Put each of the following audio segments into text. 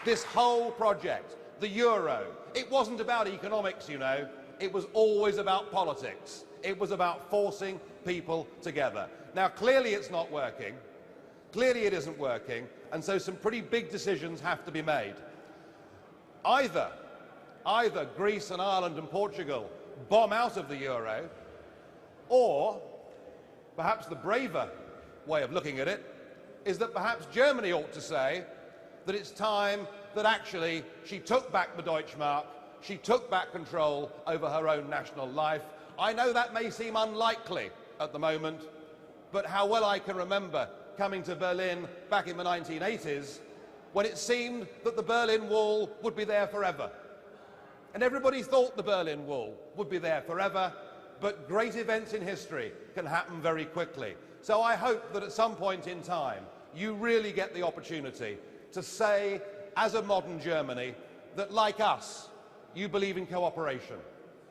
This whole project, the euro, it wasn't about economics, you know. It was always about politics. It was about forcing people together. Now, clearly it's not working. Clearly it isn't working, and so some pretty big decisions have to be made. Either Greece and Ireland and Portugal bomb out of the euro, or perhaps the braver way of looking at it is that perhaps Germany ought to say that it's time that actually she took back the Deutschmark, she took back control over her own national life. I know that may seem unlikely at the moment, but how well I can remember coming to Berlin back in the 1980s when it seemed that the Berlin Wall would be there forever. And everybody thought the Berlin Wall would be there forever, but great events in history can happen very quickly. So I hope that at some point in time you really get the opportunity to say, as a modern Germany, that like us, you believe in cooperation.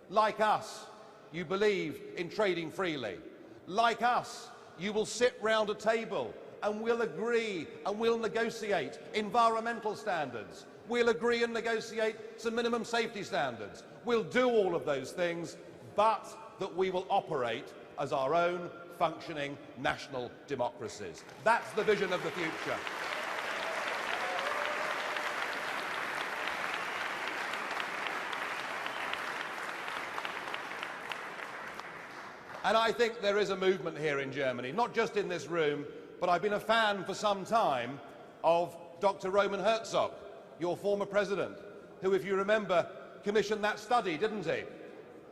Like us, you believe in trading freely. Like us, you will sit round a table and we'll agree and we'll negotiate environmental standards. We'll agree and negotiate some minimum safety standards. We'll do all of those things, but that we will operate as our own functioning national democracies. That's the vision of the future. And I think there is a movement here in Germany, not just in this room, but I've been a fan for some time of Dr. Roman Herzog, your former president, who, if you remember, commissioned that study, didn't he,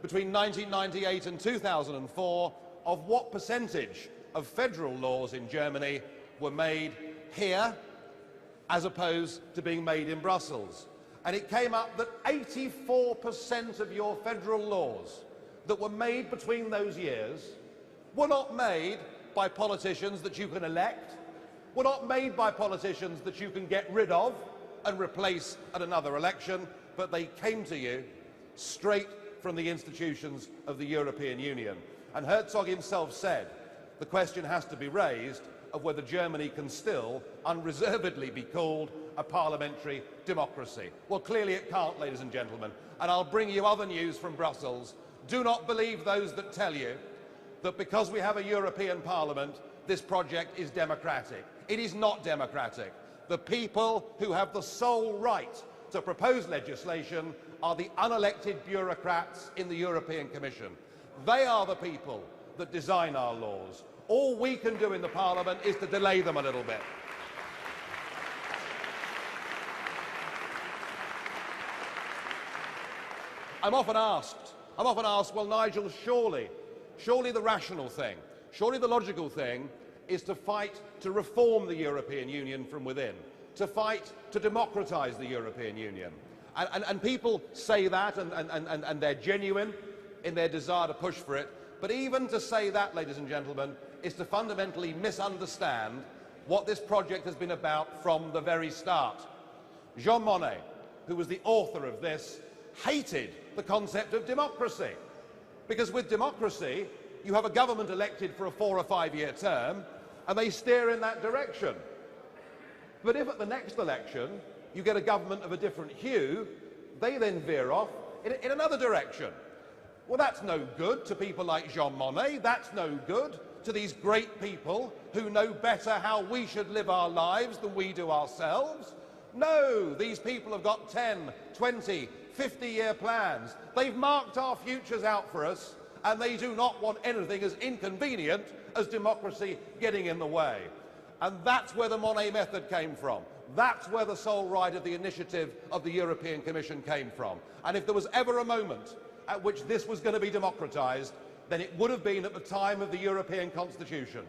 between 1998 and 2004, of what percentage of federal laws in Germany were made here as opposed to being made in Brussels. And it came up that 84% of your federal laws that were made between those years were not made by politicians that you can elect, were not made by politicians that you can get rid of and replace at another election, but they came to you straight from the institutions of the European Union. And Herzog himself said the question has to be raised of whether Germany can still unreservedly be called a parliamentary democracy. Well, clearly it can't, ladies and gentlemen, and I'll bring you other news from Brussels. Do not believe those that tell you that because we have a European Parliament, this project is democratic. It is not democratic. The people who have the sole right to propose legislation are the unelected bureaucrats in the European Commission. They are the people that design our laws. All we can do in the Parliament is to delay them a little bit. I'm often asked, well, Nigel, surely the rational thing, surely the logical thing is to fight to reform the European Union from within, to fight to democratise the European Union. And people say that, and they're genuine in their desire to push for it. But even to say that, ladies and gentlemen, is to fundamentally misunderstand what this project has been about from the very start. Jean Monnet, who was the author of this, hated the concept of democracy. Because with democracy, you have a government elected for a 4 or 5 year term, and they steer in that direction. But if at the next election you get a government of a different hue, they then veer off in another direction. Well, that's no good to people like Jean Monnet. That's no good to these great people who know better how we should live our lives than we do ourselves. No, these people have got 10, 20, 50-year plans. They've marked our futures out for us, and they do not want anything as inconvenient as democracy getting in the way. And that's where the Monnet method came from. That's where the sole right of the initiative of the European Commission came from. And if there was ever a moment at which this was going to be democratised, then it would have been at the time of the European Constitution.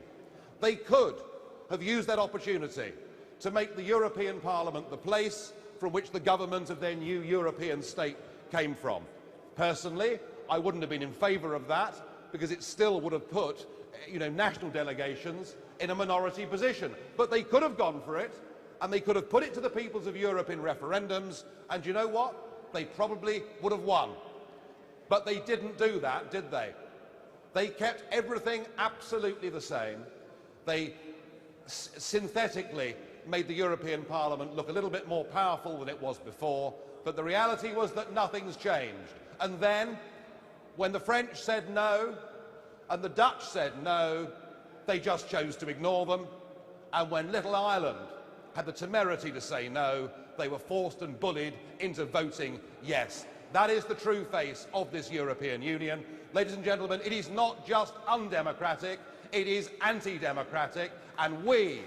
They could have used that opportunity to make the European Parliament the place from which the government of their new European state came from. Personally, I wouldn't have been in favour of that, because it still would have put, national delegations in a minority position. But they could have gone for it, and they could have put it to the peoples of Europe in referendums, and you know what? They probably would have won. But they didn't do that, did they? They kept everything absolutely the same. They synthetically made the European Parliament look a little bit more powerful than it was before, but the reality was that nothing's changed. And then, when the French said no, and the Dutch said no, they just chose to ignore them. And when little Ireland had the temerity to say no, they were forced and bullied into voting yes. That is the true face of this European Union. Ladies and gentlemen, it is not just undemocratic, it is anti-democratic, and we,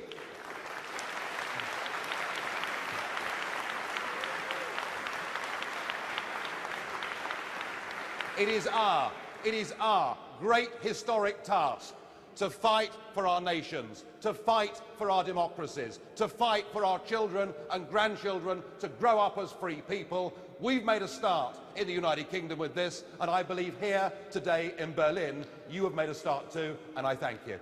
it is our great historic task to fight for our nations, to fight for our democracies, to fight for our children and grandchildren to grow up as free people. We've made a start in the United Kingdom with this, and I believe here today in Berlin, you have made a start too, and I thank you.